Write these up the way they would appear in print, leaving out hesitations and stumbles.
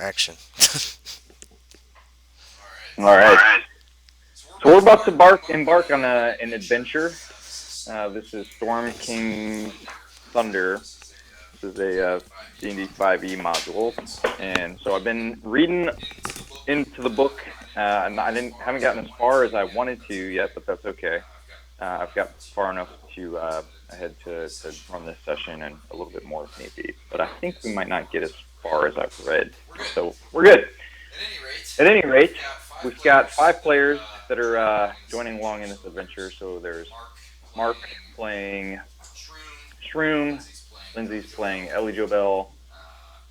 Action. All right. So we're about to embark on an adventure. This is Storm King's Thunder. This is a D&D 5e module, and so I've been reading into the book, and haven't gotten as far as I wanted to yet, but that's okay. I've got far enough to ahead to run this session and a little bit more if need be. But I think we might not get as far as I've read, so we're good. At any rate, we've got 5 players that are joining along in this adventure. So there's Mark playing Shroom, Lindsay's playing Ellie Jobel,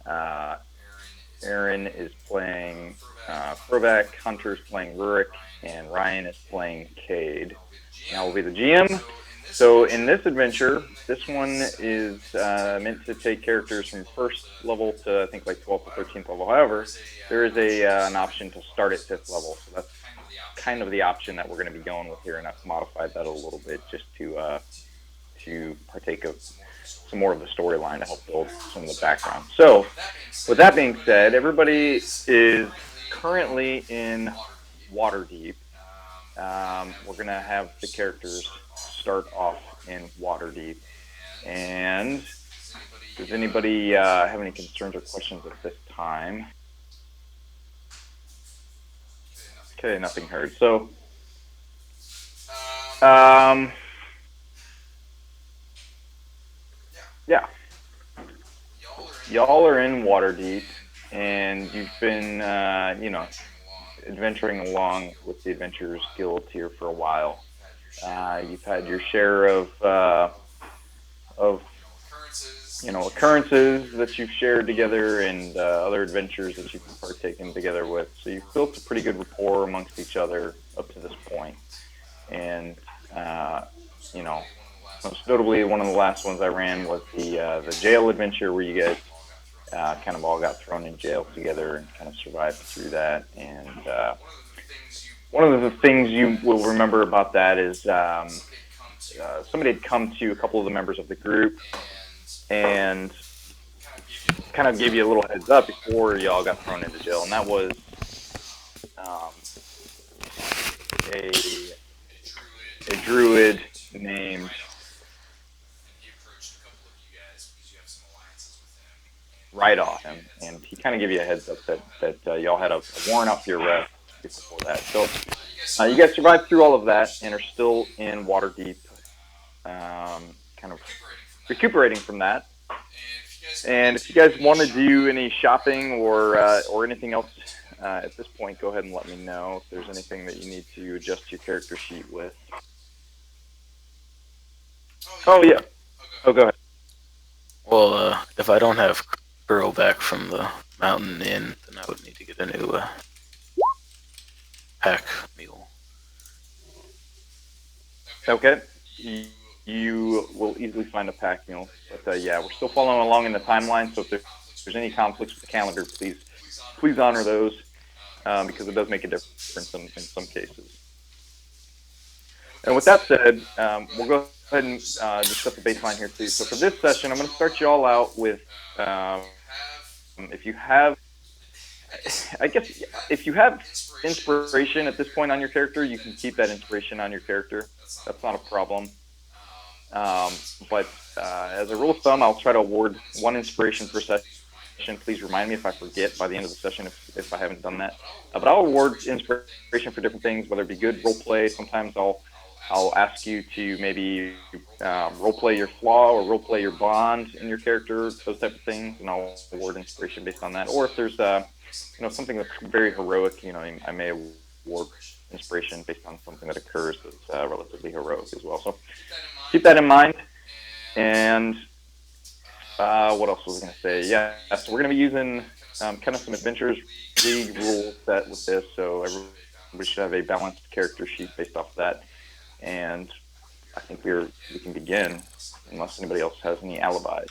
uh, Aaron is playing Furbeck, Hunter's playing Rurik, and Ryan is playing Cade. And I will be the GM. So in this adventure, this one is meant to take characters from first level to I think like 12th to 13th level. However, there is an option to start at 5th level. So that's kind of the option that we're going to be going with here, and I've modified that a little bit just to partake of some more of the storyline to help build some of the background. So, with that being said, everybody is currently in Waterdeep. We're going to have the characters start off in Waterdeep. And does anybody have any concerns or questions at this time? Okay, nothing heard. So, yeah, y'all are in Waterdeep, and you've been, adventuring along with the Adventurers Guild here for a while. You've had your share of occurrences that you've shared together and other adventures that you've partaken together with. So you've built a pretty good rapport amongst each other up to this point. And most notably, one of the last ones I ran was the jail adventure where you guys kind of all got thrown in jail together and kind of survived through that. And one of the things you will remember about that is somebody had come to a couple of the members of the group and kind of gave you a little heads up before y'all got thrown into jail, and that was a druid named Right Off him, and he kind of gave you a heads up that y'all had a warrant out for your arrest before that. So you guys survived through all of that and are still in Waterdeep, kind of recuperating from that. And if you guys want to do any shopping or anything else at this point, go ahead and let me know if there's anything that you need to adjust your character sheet with. Oh yeah. Oh, go ahead. Well, if I don't have girl back from the mountain inn, then I would need to get a new pack mule. Okay. You will easily find a pack mule. But yeah, we're still following along in the timeline. So if there's any conflicts with the calendar, please honor those because it does make a difference in some cases. And with that said, we'll go ahead and discuss the baseline here too. So for this session, I'm going to start you all out with if you have, I guess, if you have inspiration at this point on your character, you can keep that inspiration on your character. That's not a problem. But as a rule of thumb, I'll try to award 1 inspiration per session. Please remind me if I forget by the end of the session if I haven't done that. But I'll award inspiration for different things, whether it be good role play. Sometimes I'll ask you to maybe role play your flaw or role play your bond in your character, those type of things, and I'll award inspiration based on that. Or if there's something that's very heroic, I may award inspiration based on something that occurs that's relatively heroic as well. So keep that in mind. And what else was I going to say? Yeah, so we're going to be using kind of some Adventures League rule set with this, so everybody should have a balanced character sheet based off of that. And I think we can begin, unless anybody else has any alibis.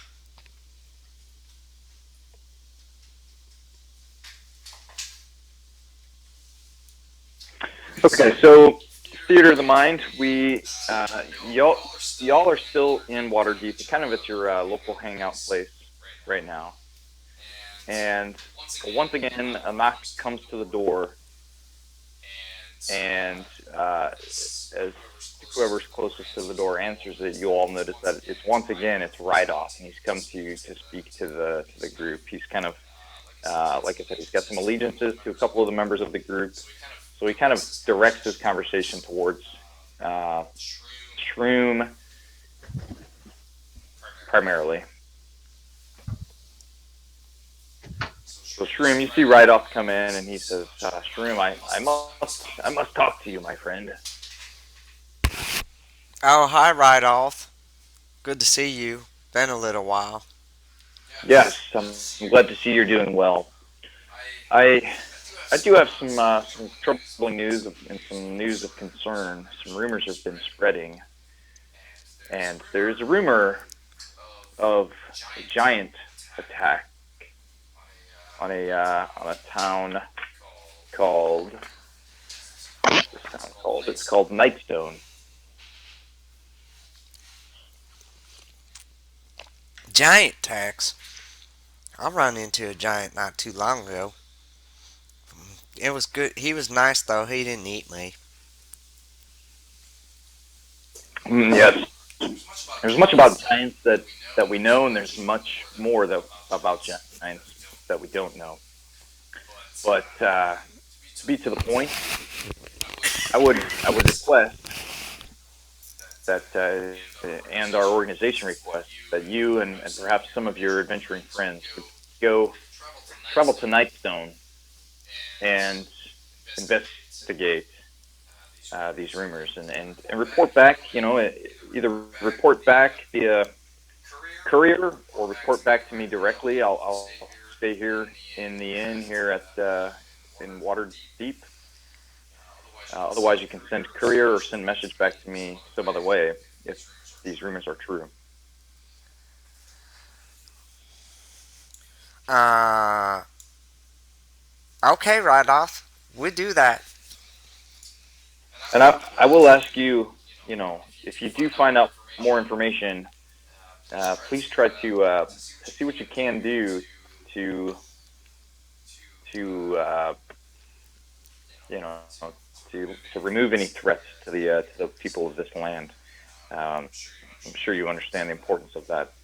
Okay, so Theater of the Mind, y'all are still in Waterdeep, kind of at your local hangout place right now. And once again, a knock comes to the door, and as whoever's closest to the door answers it, you all notice that it's once again it's Rydoff, and he's come to you to speak to the group. He's kind of like I said, he's got some allegiances to a couple of the members of the group, so he kind of directs his conversation towards Shroom primarily. So Shroom, you see Rydoff come in, and he says, "Shroom, I must talk to you, my friend." Oh, hi, Rydoff. Good to see you. Been a little while. Yes, I'm glad to see you're doing well. I I do have some troubling news and some news of concern. Some rumors have been spreading, and there's a rumor of a giant attack on a town called what's this town called? It's called Nightstone. Giant tax. I run into a giant not too long ago. It was good. He was nice though. He didn't eat me. Yes, there's much about giants that we know, and there's much more about giants that we don't know. But to be to the point, I would request that and our organization requests that you and perhaps some of your adventuring friends would go travel to Nightstone and investigate these rumors and report back. Either report back via courier or report back to me directly. I'll stay here in the inn here at in Waterdeep. Otherwise, you can send courier or send message back to me some other way if these rumors are true. Uh, okay, Rydoff. We do that. And I will ask you, if you do find out more information, please try to see what you can do to to you know to remove any threats to the people of this land. I'm sure you understand the importance of that.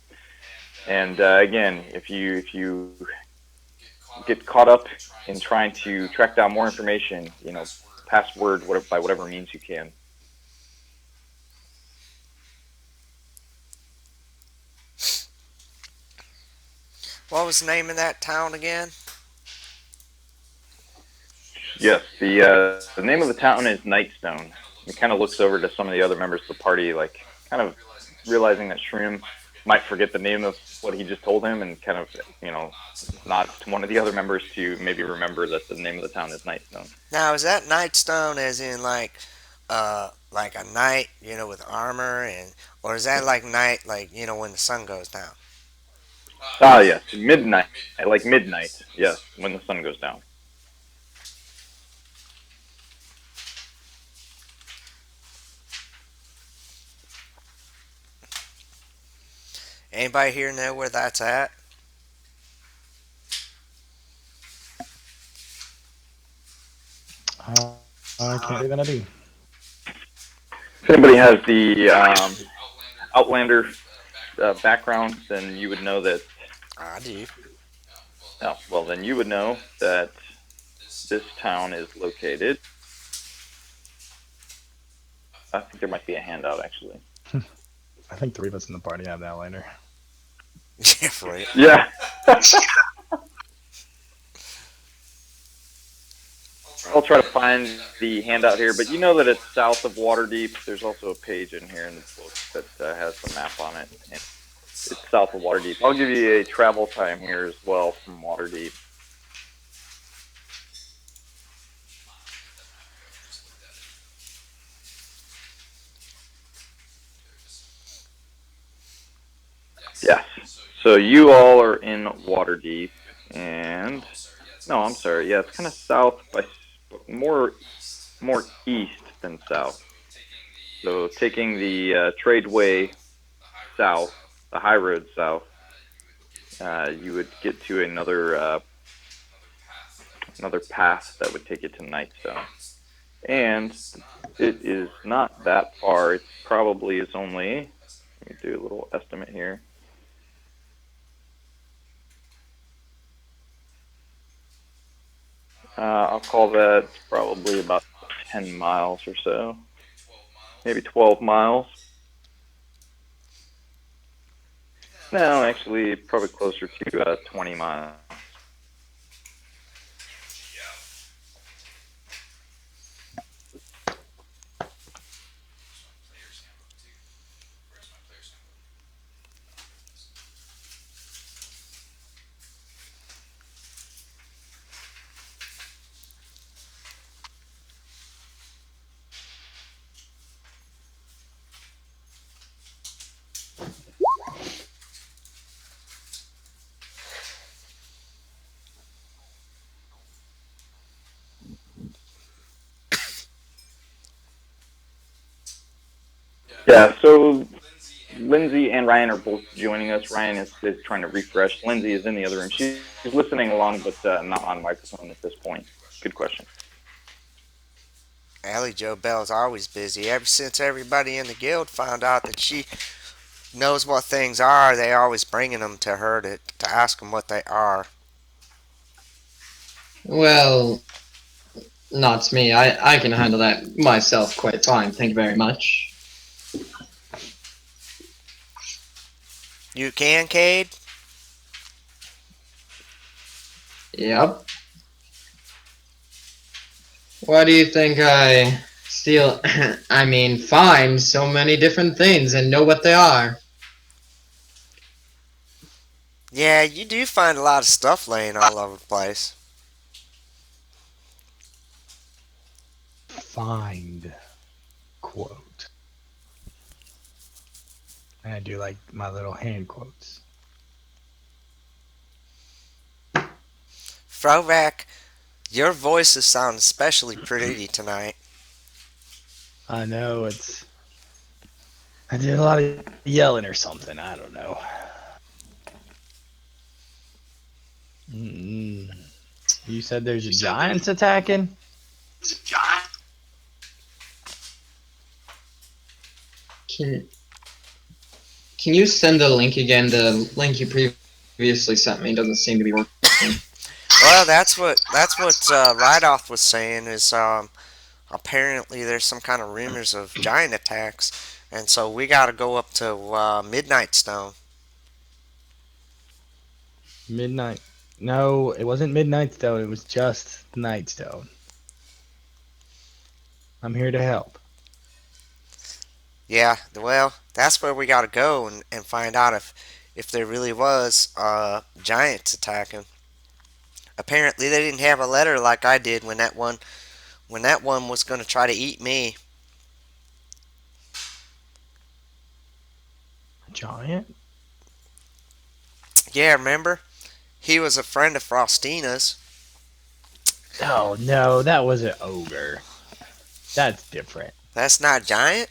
And again, if you get caught up in trying to track down more information, pass word by whatever means you can. What was the name of that town again? Yes, the name of the town is Nightstone. He kind of looks over to some of the other members of the party, like kind of realizing that Shroom might forget the name of what he just told him, and kind of nods to one of the other members to maybe remember that the name of the town is Nightstone. Now, is that Nightstone as in like a knight, with armor, or is that like night, like when the sun goes down? Ah, yes, midnight, like midnight. Yes, when the sun goes down. Anybody here know where that's at? I can't say that I do. If anybody has the Outlander background, then you would know that. I do. Oh, well, then you would know that this town is located. I think there might be a handout actually. I think three of us in the party have that later. Yeah, right. Yeah. I'll try to find the handout here, but you know that it's south of Waterdeep. There's also a page in here in the book that has the map on it. And it's south of Waterdeep. I'll give you a travel time here as well from Waterdeep. Yes. So you all are in Waterdeep, and no, I'm sorry. Yeah, it's kind of south by more east than south. So taking the tradeway south, the high road south, you would get to another path that would take you to Nightstone. And it is not that far. It probably is only, let me do a little estimate here. I'll call that probably about 10 miles or so. Maybe 12 miles. No, actually, probably closer to 20 miles. Yeah, so Lindsay and Ryan are both joining us. Ryan is trying to refresh. Lindsay is in the other room. She's listening along, but not on microphone at this point. Good question. Allie Joe Bell's always busy. Ever since everybody in the guild found out that she knows what things are, they always bringing them to her to ask them what they are. Well, not me. I can handle that myself quite fine. Thank you very much. You can, Cade? Yep. Why do you think I steal, find so many different things and know what they are? Yeah, you do find a lot of stuff laying all over the place. Find quote. And I do like my little hand quotes. Frovac, your voices sound especially pretty tonight. I know I did a lot of yelling or something. I don't know. You said there's giants attacking? Can you send the link again? The link you previously sent me doesn't seem to be working. Well, that's what Rydoff was saying is apparently there's some kind of rumors of giant attacks, and so we got to go up to Midnight Stone. Midnight. No, it wasn't Midnightstone. It was just Nightstone. I'm here to help. Yeah, well, that's where we got to go and find out if there really was giants attacking. Apparently, they didn't have a letter like I did when that one was going to try to eat me. Giant? Yeah, remember? He was a friend of Frostina's. Oh no, that was an ogre. That's different. That's not giant.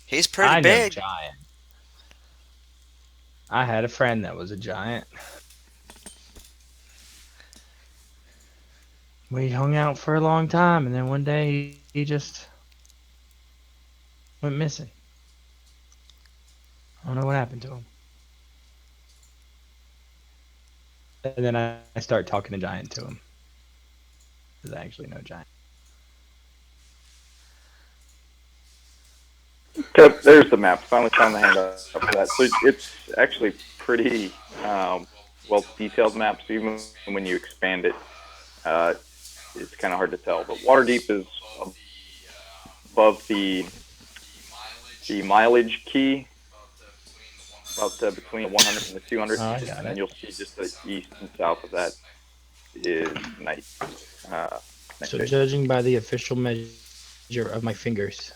He's pretty I know big. giant. I had a friend that was a giant. We hung out for a long time, and then one day he just went missing. I don't know what happened to him. And then I start talking to Giant to him. Because I actually know Giant. Okay, there's the map. Finally found the handout for that. So it's actually pretty well detailed map. So even when you expand it, it's kind of hard to tell. But Waterdeep is above the mileage key, about between the 100 and the 200. Oh, I got it. And you'll see just the east and south of that is night. So judging by the official measure of my fingers.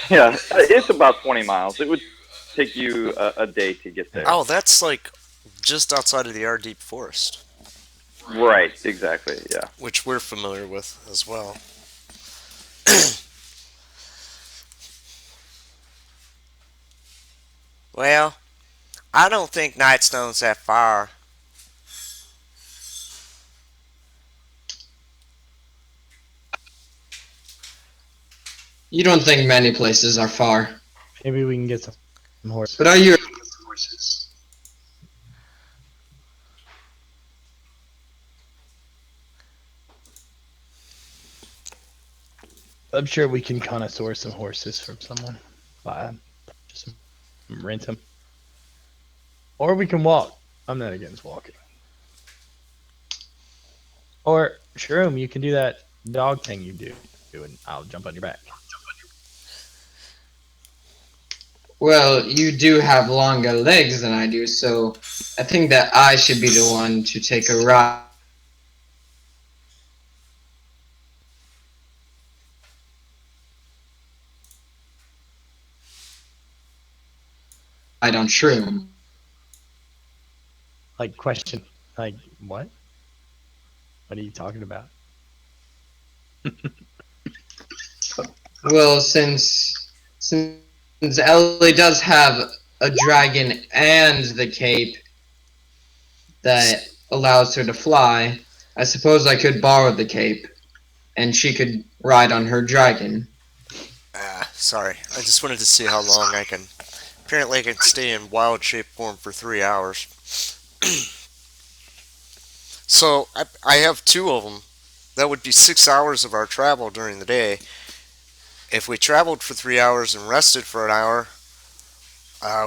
Yeah, it's about 20 miles. It would take you a day to get there. Oh, that's like just outside of the Ardeep Forest. Right, exactly, yeah. Which we're familiar with as well. Well, I don't think Nightstone's that far. You don't think many places are far. Maybe we can get some horses. But are you able to get some horses? I'm sure we can connoisseur some horses from someone. Buy 'em, just rent them. Or we can walk. I'm not against walking. Or Shroom, you can do that dog thing you do, and I'll jump on your back. Well, you do have longer legs than I do, so I think that I should be the one to take a ride on Shroom. Like, question, like, what? What are you talking about? Well, since Ellie does have a dragon and the cape that allows her to fly, I suppose I could borrow the cape, and she could ride on her dragon. Sorry. I just wanted to see how long I can. Apparently, I can stay in wild shape form for 3 hours. So, I have two of them. That would be 6 hours of our travel during the day. If we traveled for 3 hours and rested for an hour,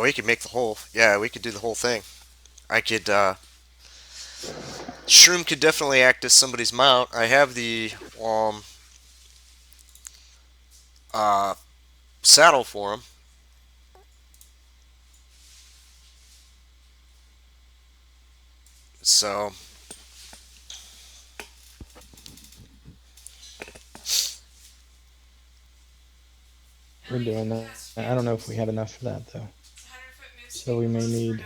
we could make the whole. Yeah, we could do the whole thing. I could. Shroom could definitely act as somebody's mount. I have the uh, saddle for him. So, We're doing that. I don't know if we have enough for that, though. So we may need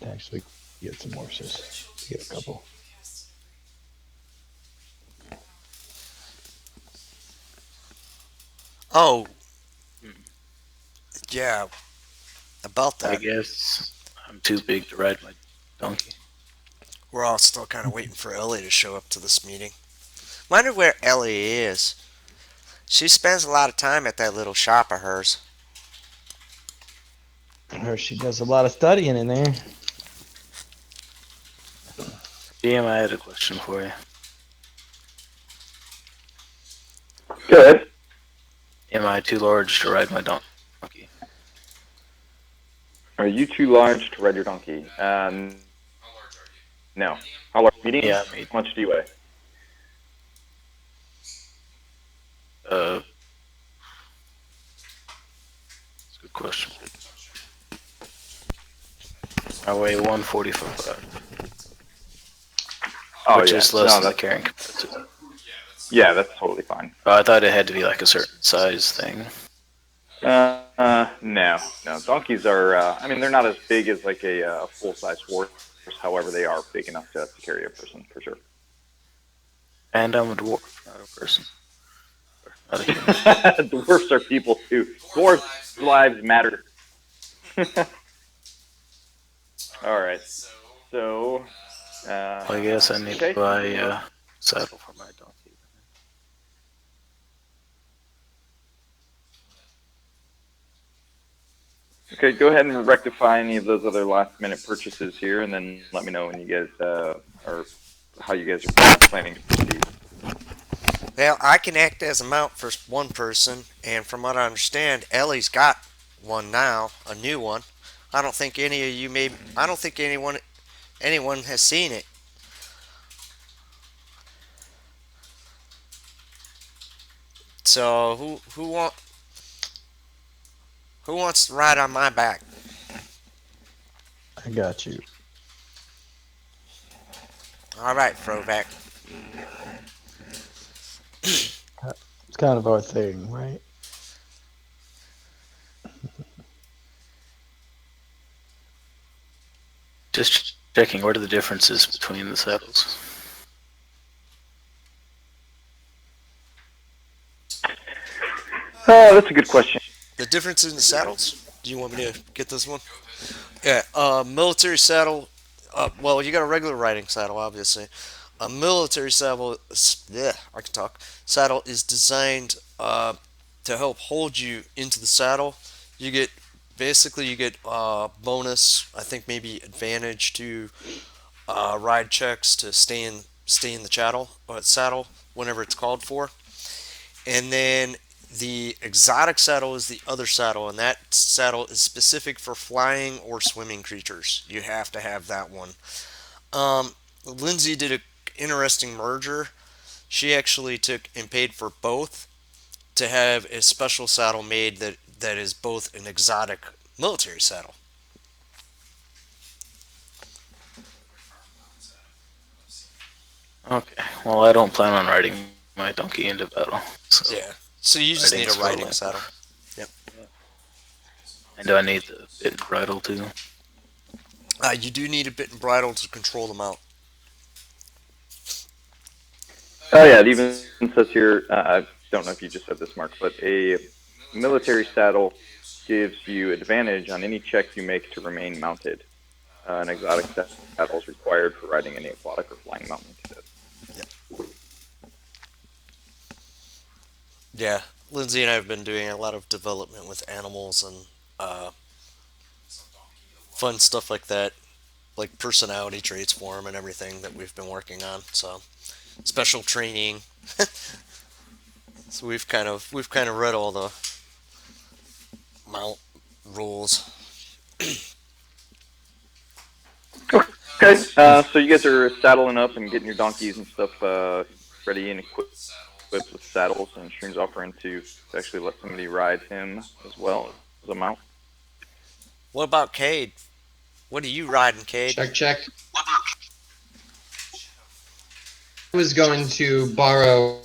to actually get some horses. Get a couple. oh, yeah, about I that. guess I'm too big to ride my donkey. We're all still kind of waiting for Ellie to show up to this meeting. Wonder where Ellie is. She spends a lot of time at that little shop of hers. Or she does a lot of studying in there. DM, I had a question for you. Good. Am I too large to ride my donkey? Are you too large to ride your donkey? No. How large? Medium? Yeah, medium. How much do you weigh? That's a good question. I weigh 145, Oh, which yeah. is less No, than the that's, carrying capacity. yeah, that's totally fine. Oh, I thought it had to be like a certain size thing. No. Donkeys are, I mean, they're not as big as like a full-size horse. However, they are big enough to carry a person, for sure. And I'm a dwarf, not a person. Not a human. Dwarfs are people, too. Dwarfs' lives matter. All right. So, Well, I guess I need okay. to buy a saddle for my donkey. Okay, go ahead and rectify any of those other last-minute purchases here, and then let me know when you guys or how you guys are planning to proceed. Well, I can act as a mount for one person, and from what I understand, Ellie's got one now, a new one. I don't think any of you I don't think anyone has seen it. So who wants to ride on my back? I got you. All right, Frovac. It's kind of our thing, right? Just checking, what are the differences between the saddles? Oh, that's a good question. The difference in the saddles? Do you want me to get this one? Yeah, military saddle. Well, you got a regular riding saddle, obviously. A military saddle, yeah, I can talk. Saddle is designed to help hold you into the saddle. You get basically you get bonus. I think maybe advantage to ride checks to stay in the saddle whenever it's called for. And then the exotic saddle is the other saddle, and that saddle is specific for flying or swimming creatures. You have to have that one. Lindsay did an interesting merger. She actually took and paid for both to have a special saddle made that is both an exotic military saddle. Okay. Well, I don't plan on riding my donkey into battle. So Yeah. So you just need a riding's for riding later. saddle. Yep. And do I need the bit and bridle too? You do need a bit and bridle to control the mount. Oh yeah, it even says here. I don't know if you just said this, Mark, but a military saddle gives you advantage on any check you make to remain mounted. An exotic saddle is required for riding any aquatic or flying mount instead. Yeah. Lindsay and I have been doing a lot of development with animals and fun stuff like that, like personality traits for them and everything that we've been working on. So special training. So we've kind of read all the mount rules. Okay, so you guys are saddling up and getting your donkeys and stuff ready and equipped with saddles, and Shroom's offering to actually let somebody ride him as well as a mount. What about Cade? What are you riding, Cade? Check, check. I was going to borrow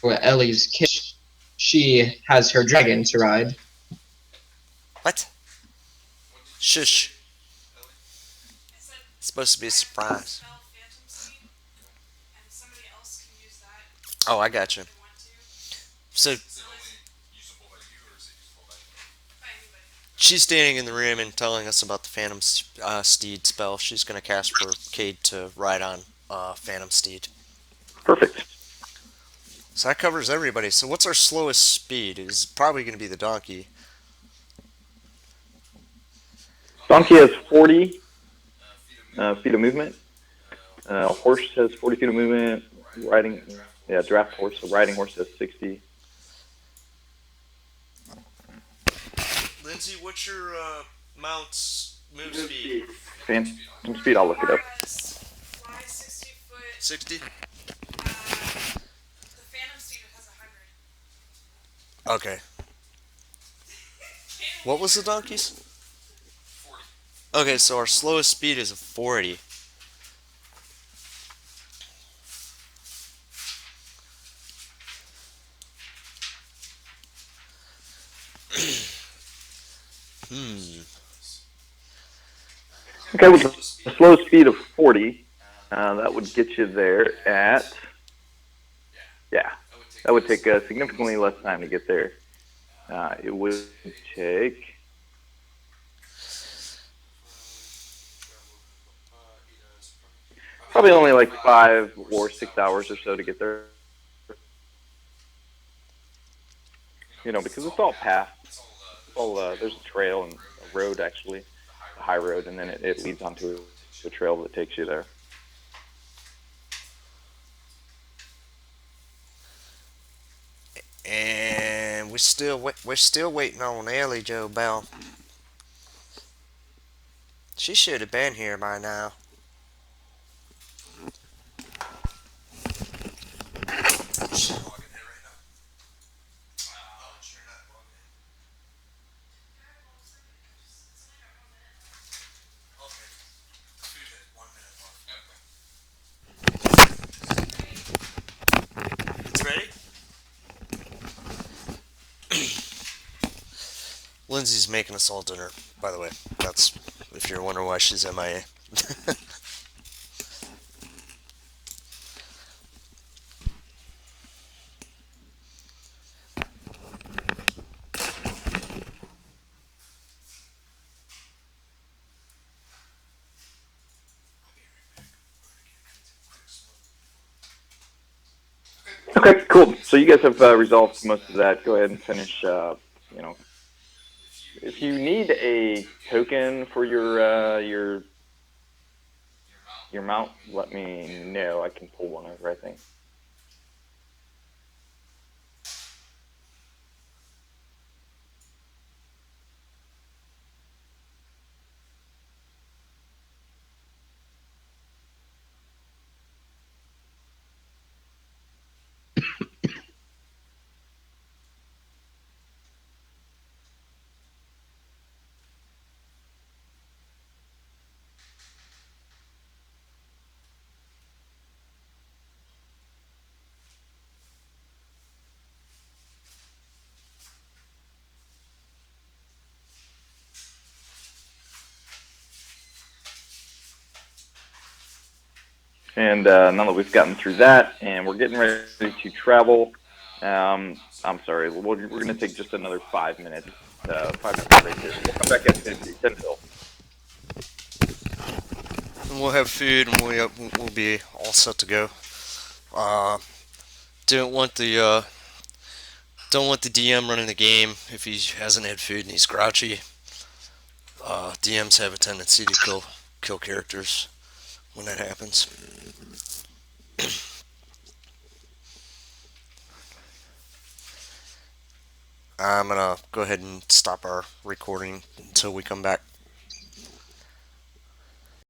Ellie's kit. She has her dragon to ride. What? Shush. It's supposed to be a surprise. Oh, I got you. So she's standing in the room and telling us about the Phantom Steed spell. She's going to cast for Cade to ride on Phantom Steed. Perfect. So that covers everybody. So what's our slowest speed? It's probably going to be the donkey. Donkey has 40 feet of movement. Horse has 40 feet of movement. Riding, yeah, draft horse. So riding horse has 60. Lindsay, what's your mount's move speed? Phantom speed. I'll look it up. 60? Okay. What was the donkey's? Okay, so our slowest speed is a 40. Hmm. Okay, with a slow speed of 40, that would get you there at. Yeah, that would take significantly less time to get there. It would take. Probably only like 5 or 6 hours or so to get there. You know, because it's all path. It's all, there's a trail and a road, actually, a high road, and then it leads onto a trail that takes you there. And we're still waiting on Ellie Joe Bell. She should have been here by now. It's ready? Lindsay's making us all dinner, by the way. That's if you're wondering why she's MIA. Okay, cool. So you guys have resolved most of that. Go ahead and finish. You know, if you need a token for your mount, let me know. I can pull one over. I think. And now that we've gotten through that, and we're getting ready to travel, I'm sorry, we're going to take just another 5 minutes. 5 minutes break here. We'll come back at 10 till. And we'll have food, and we'll be all set to go. Uh, don't want the don't want the DM running the game if he hasn't had food and he's grouchy. DMs have a tendency to kill characters when that happens. I'm gonna go ahead and stop our recording until we come back.